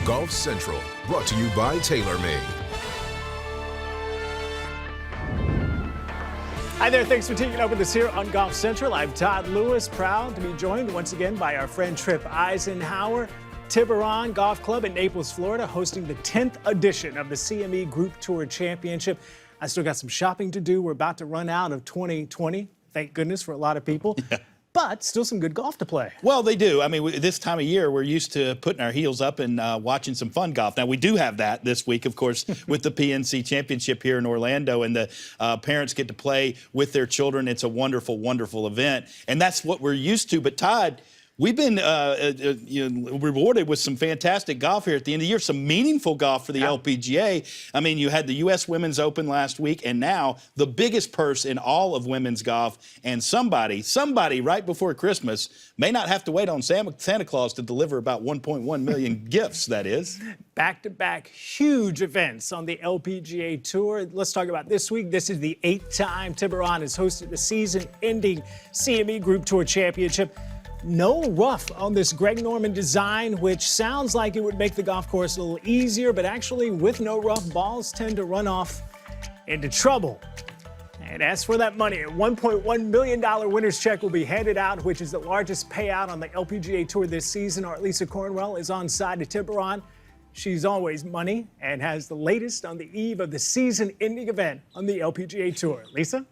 Golf Central, brought to you by TaylorMade. Hi there, thanks for taking up with us here on Golf Central. I'm Todd Lewis, proud to be joined once again by our friend Tripp Eisenhower. Tiburon Golf Club in Naples, Florida, hosting the 10th edition of the CME Group Tour Championship. I still got some shopping to do. We're about to run out of 2020, thank goodness for a lot of people. Yeah. But still some good golf to play. Well, they do. I mean, this time of year, we're used to putting our heels up and watching some fun golf. Now, we do have that this week, of course, with the PNC Championship here in Orlando, and the parents get to play with their children. It's a wonderful, wonderful event, and that's what we're used to. But, Todd, we've been rewarded with some fantastic golf here at the end of the year, some meaningful golf for the LPGA. I mean, you had the U.S. Women's Open last week, and now the biggest purse in all of women's golf. And somebody right before Christmas may not have to wait on Santa Claus to deliver about 1.1 million gifts, that is. Back-to-back huge events on the LPGA Tour. Let's talk about this week. This is the 8th time Tiburon has hosted the season-ending CME Group Tour Championship. No rough on this Greg Norman design, which sounds like it would make the golf course a little easier, but actually with no rough, balls tend to run off into trouble. And as for that money, a $1.1 million winner's check will be handed out, which is the largest payout on the LPGA Tour this season. Our Lisa Cornwell is on side to Tiburon. She's always money and has the latest on the eve of the season-ending event on the LPGA Tour. Lisa?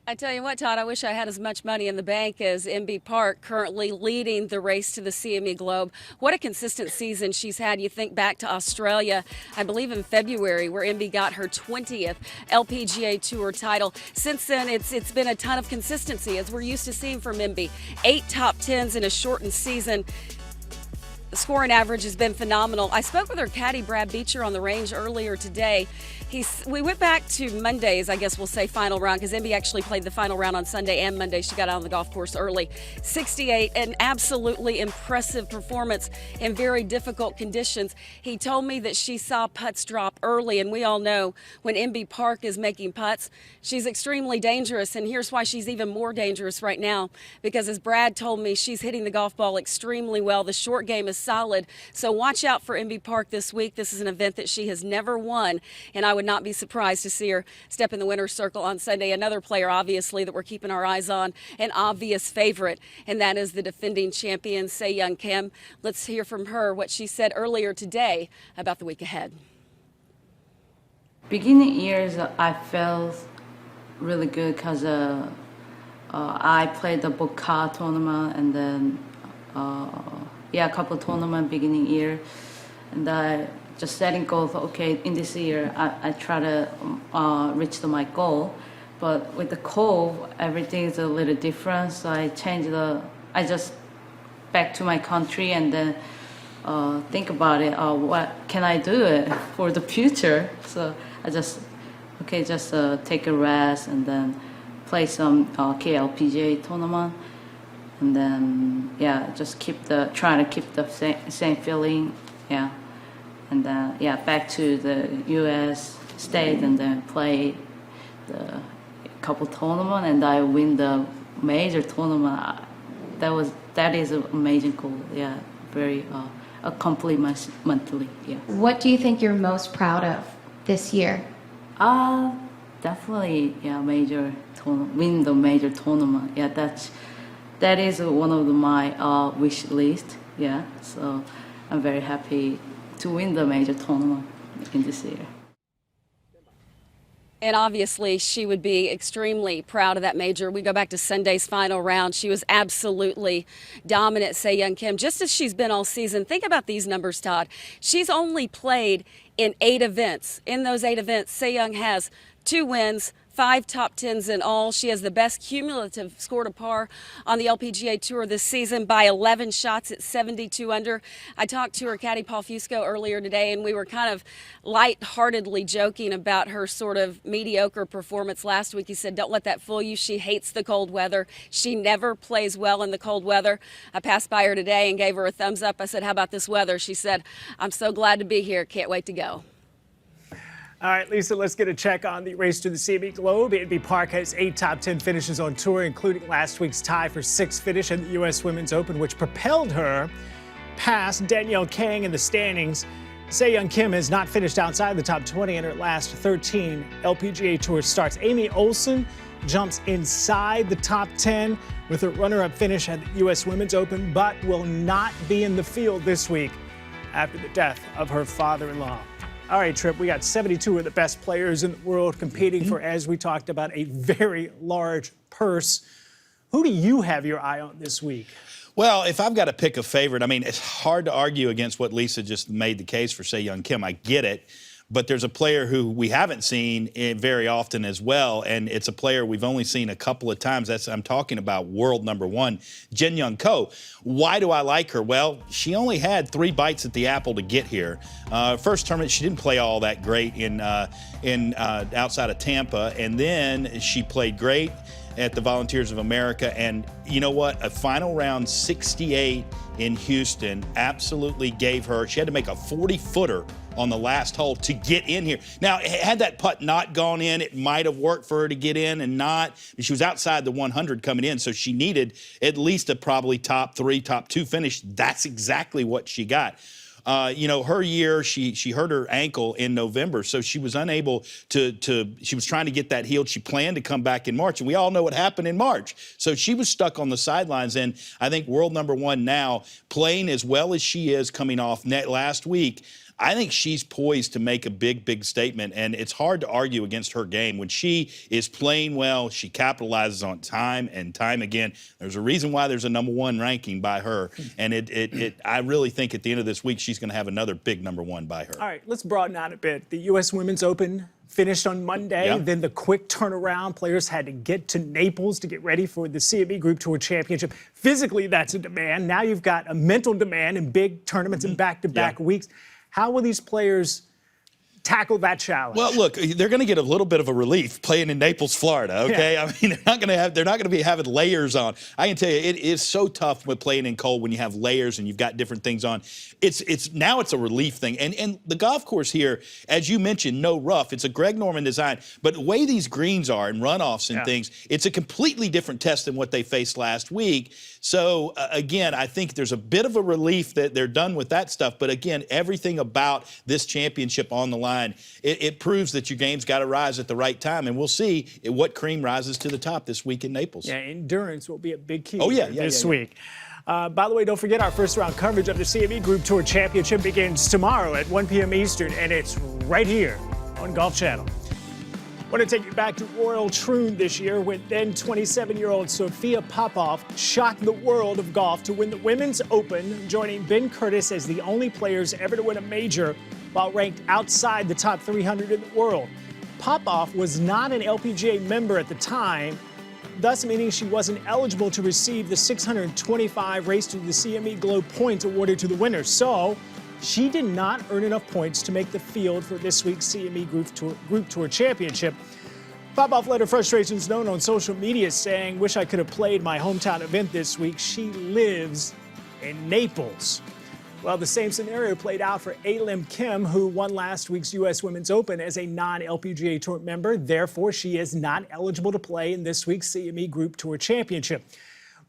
I tell you what, Todd, I wish I had as much money in the bank as MB Park, currently leading the race to the CME Globe. What a consistent season she's had. You think back to Australia, I believe in February, where MB got her 20th LPGA Tour title. Since then, it's been a ton of consistency, as we're used to seeing from MB. 8 top 10s in a shortened season. The scoring average has been phenomenal. I spoke with her caddy, Brad Beecher, on the range earlier today. We went back to Monday's, I guess we'll say, final round, because MB actually played the final round on Sunday and Monday. She got out on the golf course early. 68, an absolutely impressive performance in very difficult conditions. He told me that she saw putts drop early, and we all know when MB Park is making putts, she's extremely dangerous, and here's why she's even more dangerous right now, because as Brad told me, she's hitting the golf ball extremely well. The short game is solid, so watch out for MB Park this week. This is an event that she has never won, and I would not be surprised to see her step in the winner's circle on Sunday. Another player, obviously, that we're keeping our eyes on, an obvious favorite, and that is the defending champion, Se Young Kim. Let's hear from her what she said earlier today about the week ahead. Beginning years, I felt really good because I played the Boca tournament and then a couple tournament beginning year, and I just setting goals. Okay, in this year I try to reach my goal, but with the cold everything is a little different. So I just back to my country and then think about it. What can I do it for the future? So I just take a rest and then play some KLPGA tournament. And then, just try to keep the same feeling, And then, back to the U.S. state and then play the couple tournament, and I win the major tournament. That is an amazing goal. Very accomplishmentally. What do you think you're most proud of this year? Definitely, major tournament. Win the major tournament. That is one of my wish list. So I'm very happy to win the major tournament in this year. And obviously, she would be extremely proud of that major. We go back to Sunday's final round. She was absolutely dominant, Se Young Kim, just as she's been all season. Think about these numbers, Todd. She's only played in 8 events. In those 8 events, Se Young has 2 wins, 5 top 10s in all. She has the best cumulative score to par on the LPGA Tour this season by 11 shots at 72 under. I talked to her caddy, Paul Fusco, earlier today, and we were kind of lightheartedly joking about her sort of mediocre performance last week. He said, don't let that fool you. She hates the cold weather. She never plays well in the cold weather. I passed by her today and gave her a thumbs up. I said, how about this weather? She said, I'm so glad to be here. Can't wait to go. All right, Lisa, let's get a check on the race to the CME Globe. Inbee Park has 8 top 10 finishes on tour, including last week's tie for 6th finish in the U.S. Women's Open, which propelled her past Danielle Kang in the standings. Se-Young Kim has not finished outside the top 20 in her last 13 LPGA Tour starts. Amy Olsen jumps inside the top 10 with a runner-up finish at the U.S. Women's Open, but will not be in the field this week after the death of her father-in-law. All right, Tripp, we got 72 of the best players in the world competing for, as we talked about, a very large purse. Who do you have your eye on this week? Well, if I've got to pick a favorite, I mean, it's hard to argue against what Lisa just made the case for Se-Young Kim. I get it. But there's a player who we haven't seen very often as well, and it's a player we've only seen a couple of times. I'm talking about world number 1, Jin Young Ko. Why do I like her? Well, she only had 3 bites at the apple to get here. First tournament, she didn't play all that great in outside of Tampa, and then she played great at the Volunteers of America. And you know what? A final round 68 in Houston absolutely gave her, she had to make a 40-footer on the last hole to get in here. Now, had that putt not gone in, it might have worked for her to get in and not. She was outside the 100 coming in, so she needed at least a probably top 3, top 2 finish. That's exactly what she got. You know, her year, she hurt her ankle in November, so she was unable she was trying to get that healed. She planned to come back in March, and we all know what happened in March. So she was stuck on the sidelines, and I think world number 1 now, playing as well as she is coming off last week, I think she's poised to make a big, big statement, and it's hard to argue against her game. When she is playing well, she capitalizes on time and time again. There's a reason why there's a number 1 ranking by her, and I really think at the end of this week she's going to have another big number 1 by her. All right, let's broaden out a bit. The U.S. Women's Open finished on Monday. Yeah. Then the quick turnaround. Players had to get to Naples to get ready for the CME Group Tour Championship. Physically, that's a demand. Now you've got a mental demand in big tournaments and back-to-back weeks. How will these players tackle that challenge? Well, look, they're going to get a little bit of a relief playing in Naples, Florida. Okay, yeah. I mean, they're not going to be having layers on. I can tell you, it is so tough with playing in cold when you have layers and you've got different things on. Now it's a relief thing, and the golf course here, as you mentioned, no rough. It's a Greg Norman design, but the way these greens are and runoffs and things, it's a completely different test than what they faced last week. So again, I think there's a bit of a relief that they're done with that stuff. But again, everything about this championship on the line, it proves that your game's got to rise at the right time. And we'll see what cream rises to the top this week in Naples. Yeah, endurance will be a big key this week. By the way, don't forget our first-round coverage of the CME Group Tour Championship begins tomorrow at 1 p.m. Eastern, and it's right here on Golf Channel. I want to take you back to Royal Troon this year when then 27-year-old Sophia Popov shocked the world of golf to win the Women's Open, joining Ben Curtis as the only players ever to win a major while ranked outside the top 300 in the world. Popov was not an LPGA member at the time, thus meaning she wasn't eligible to receive the 625 Race to the CME Globe points awarded to the winner. So she did not earn enough points to make the field for this week's CME Group Tour Championship. Popov let her frustrations known on social media, saying, "Wish I could have played my hometown event this week." She lives in Naples. Well, the same scenario played out for Lim Kim, who won last week's U.S. Women's Open as a non-LPGA Tour member. Therefore, she is not eligible to play in this week's CME Group Tour Championship.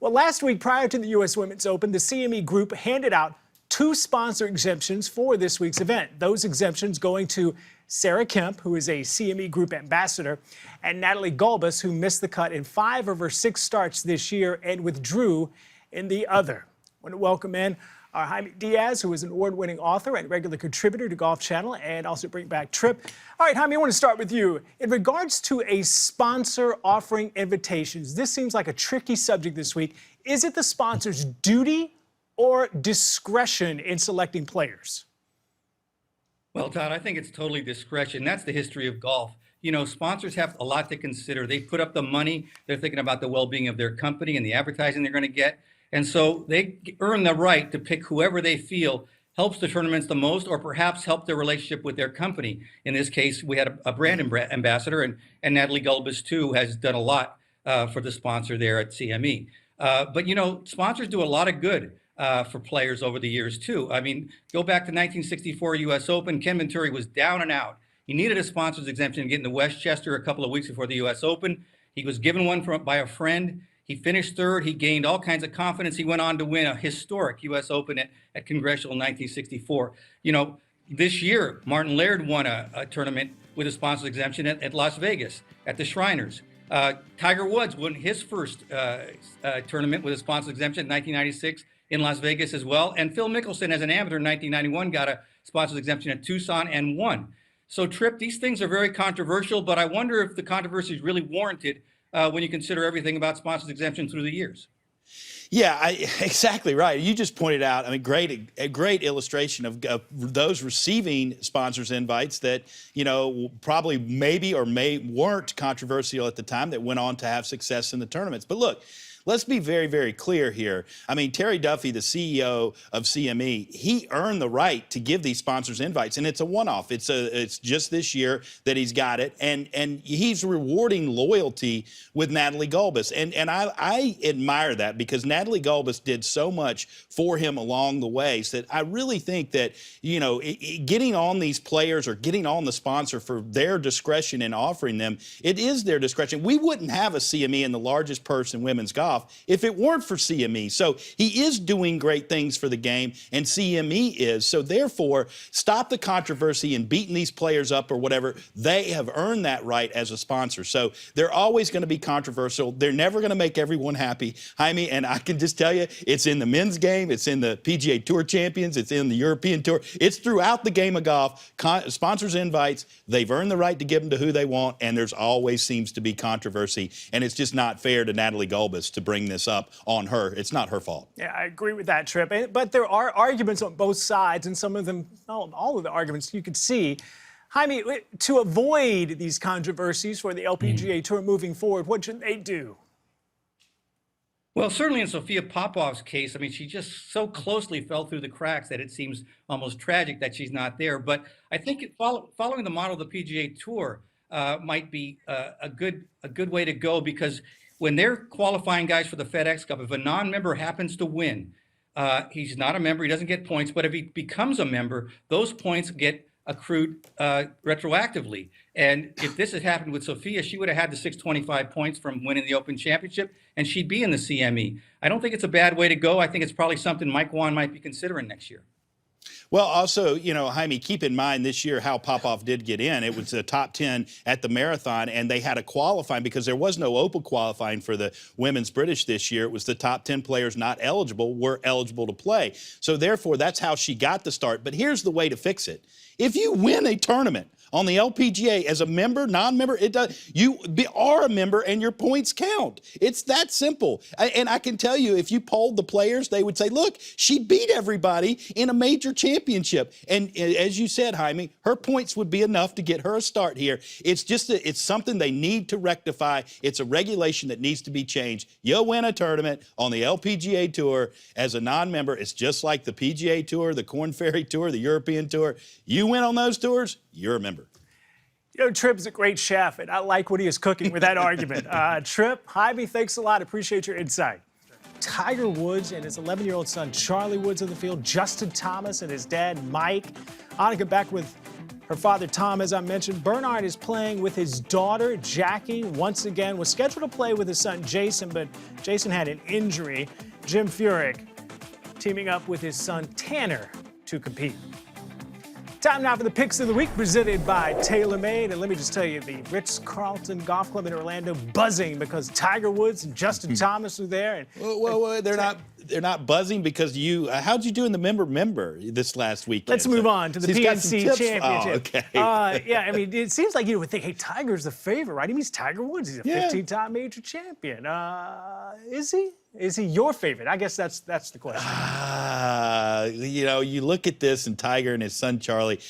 Well, last week, prior to the U.S. Women's Open, the CME Group handed out 2 sponsor exemptions for this week's event. Those exemptions going to Sarah Kemp, who is a CME Group ambassador, and Natalie Gulbis, who missed the cut in 5 of her 6 starts this year and withdrew in the other. I want to welcome in our Jaime Diaz, who is an award-winning author and regular contributor to Golf Channel, and also bring back Tripp. All right, Jaime, I want to start with you. In regards to a sponsor offering invitations, this seems like a tricky subject this week. Is it the sponsor's duty or discretion in selecting players? Well, Todd, I think it's totally discretion. That's the history of golf. You know, sponsors have a lot to consider. They put up the money. They're thinking about the well-being of their company and the advertising they're going to get. And so they earn the right to pick whoever they feel helps the tournaments the most, or perhaps help their relationship with their company. In this case, we had a brand ambassador, and Natalie Gulbis, too, has done a lot for the sponsor there at CME. But, you know, sponsors do a lot of good for players over the years, too. I mean, go back to 1964 U.S. Open. Ken Venturi was down and out. He needed a sponsor's exemption to get into Westchester a couple of weeks before the U.S. Open. He was given one by a friend. He finished third. He gained all kinds of confidence. He went on to win a historic U.S. Open at Congressional in 1964. You know, this year, Martin Laird won a tournament with a sponsor's exemption at Las Vegas at the Shriners. Tiger Woods won his first tournament with a sponsor's exemption in 1996 in Las Vegas as well. And Phil Mickelson, as an amateur in 1991, got a sponsor's exemption at Tucson and won. So, Tripp, these things are very controversial, but I wonder if the controversy is really warranted when you consider everything about sponsor's exemption through the years. Yeah, exactly right. You just pointed out, I mean, a great illustration of those receiving sponsors' invites that, you know, probably maybe or weren't controversial at the time that went on to have success in the tournaments. But look, let's be very, very clear here. I mean, Terry Duffy, the CEO of CME, he earned the right to give these sponsors invites, and it's a one-off. It's just this year that he's got it, and he's rewarding loyalty with Natalie Gulbis, and I admire that because Natalie Gulbis did so much for him along the way. So that I really think that, you know, getting on these players or getting on the sponsor for their discretion in offering them, it is their discretion. We wouldn't have a CME in the largest purse in women's golf if it weren't for CME. So he is doing great things for the game, and CME is. So therefore, stop the controversy and beating these players up or whatever. They have earned that right as a sponsor. So they're always going to be controversial. They're never going to make everyone happy, Jaime, and I can just tell you, it's in the men's game, it's in the PGA Tour Champions, it's in the European Tour. It's throughout the game of golf. Sponsors' invites, they've earned the right to give them to who they want, and there's always seems to be controversy, and it's just not fair to Natalie Gulbis to bring this up on her. It's not her fault. Yeah, I agree with that, Tripp. But there are arguments on both sides, and some of them, all of the arguments you could see. Jaime, to avoid these controversies for the LPGA Tour moving forward, what should they do? Well, certainly in Sophia Popov's case, I mean, she just so closely fell through the cracks that it seems almost tragic that she's not there. But I think following the model of the PGA Tour might be a good way to go, because when they're qualifying guys for the FedEx Cup, if a non-member happens to win, he's not a member, he doesn't get points. But if he becomes a member, those points get accrued retroactively. And if this had happened with Sophia, she would have had the 625 points from winning the Open Championship, and she'd be in the CME. I don't think it's a bad way to go. I think it's probably something Mike Wan might be considering next year. Well, also, you know, Jaime, keep in mind this year how Popov did get in. It was the top 10 at the marathon, and they had a qualifying because there was no open qualifying for the women's British this year. It was the top 10 players not eligible were eligible to play. So therefore, that's how she got the start. But here's the way to fix it. If you win a tournament on the LPGA as a member, non-member, you are a member and your points count. It's that simple. And I can tell you, if you polled the players, they would say, look, she beat everybody in a major championship. And as you said, Jaime, her points would be enough to get her a start here. It's just it's something they need to rectify. It's a regulation that needs to be changed. You win a tournament on the LPGA Tour as a non-member. It's just like the PGA Tour, the Korn Ferry Tour, the European Tour. You win on those tours, you're a member. You know, Tripp's a great chef, and I like what he is cooking with that argument. Tripp, Jaime, thanks a lot. Appreciate your insight. Tiger Woods and his 11-year-old son, Charlie Woods, on the field. Justin Thomas and his dad, Mike. Annika back with her father, Tom, as I mentioned. Bernard is playing with his daughter, Jackie, once again. Was scheduled to play with his son, Jason, but Jason had an injury. Jim Furyk teaming up with his son, Tanner, to compete. Time now for the picks of the week, presented by TaylorMade. And let me just tell you, the Ritz-Carlton Golf Club in Orlando buzzing because Tiger Woods and Justin Thomas are there. And well, they're not buzzing because how'd you do in the member this last weekend? Let's move on to the PNC Championship. Oh, okay. Yeah, I mean, it seems like you would think, hey, Tiger's the favorite, right? He means Tiger Woods. He's a 15-time major champion. Is he? Is he your favorite? I guess that's the question. You know, you look at this and Tiger and his son Charlie.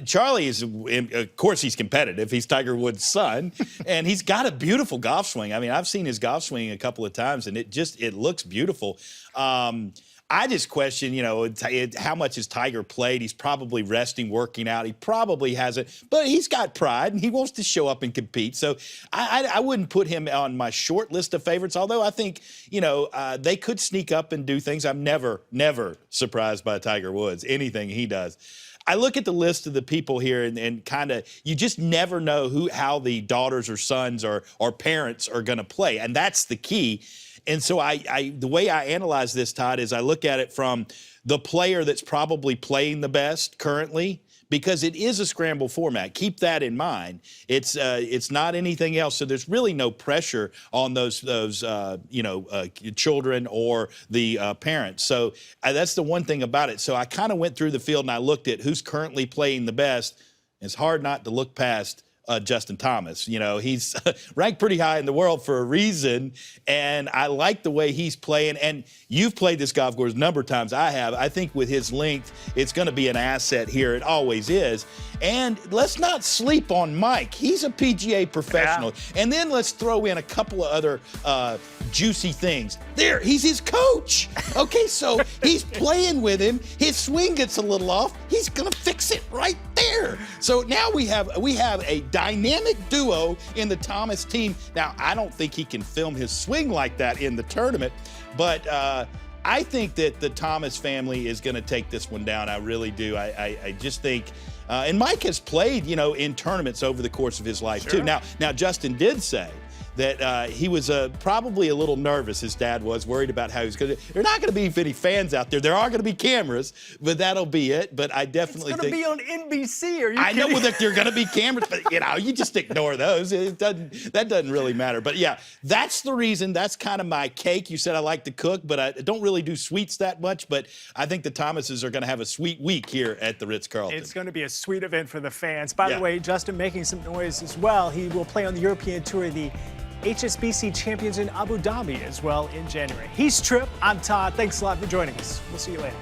Charlie is, of course, he's competitive. He's Tiger Woods' son, and he's got a beautiful golf swing. I mean, I've seen his golf swing a couple of times, and it looks beautiful. I just question, how much has Tiger played? He's probably resting, working out. He probably hasn't, but he's got pride and he wants to show up and compete. So I wouldn't put him on my short list of favorites, although I think, they could sneak up and do things. I'm never surprised by Tiger Woods, anything he does. I look at the list of the people here and kind of, you just never know how the daughters or sons or parents are going to play. And that's the key. And so the way I analyze this, Todd, is I look at it from the player that's probably playing the best currently, because it is a scramble format. Keep that in mind. It's not anything else. So there's really no pressure on those children or the parents. So that's the one thing about it. So I kind of went through the field and I looked at who's currently playing the best. It's hard not to look past Justin Thomas. He's ranked pretty high in the world for a reason, and I like the way he's playing. And you've played this golf course a number of times. I have. I think with his length, it's going to be an asset here. It always is. And let's not sleep on Mike. He's a PGA professional. Yeah. And then let's throw in a couple of other juicy things. He's his coach. Okay, so he's playing with him. His swing gets a little off. He's going to fix it right there. So now we have a dynamic duo in the Thomas team. Now, I don't think he can film his swing like that in the tournament, but I think that the Thomas family is going to take this one down. I really do. I just think, and Mike has played, in tournaments over the course of his life too. Now, Justin did say that he was probably a little nervous. His dad was worried about how he was going to. There are not going to be any fans out there. There are going to be cameras, but that'll be it. But I definitely think it's going to be on NBC. Are you I kidding? know that there are going to be cameras, but you just ignore those. That doesn't really matter. But yeah, that's the reason. That's kind of my cake. You said I like to cook, but I don't really do sweets that much. But I think the Thomases are going to have a sweet week here at the Ritz-Carlton. It's going to be a sweet event for the fans. By the way, Justin making some noise as well. He will play on the European Tour, the HSBC Champions in Abu Dhabi as well in January. He's Tripp. I'm Todd. Thanks a lot for joining us. We'll see you later.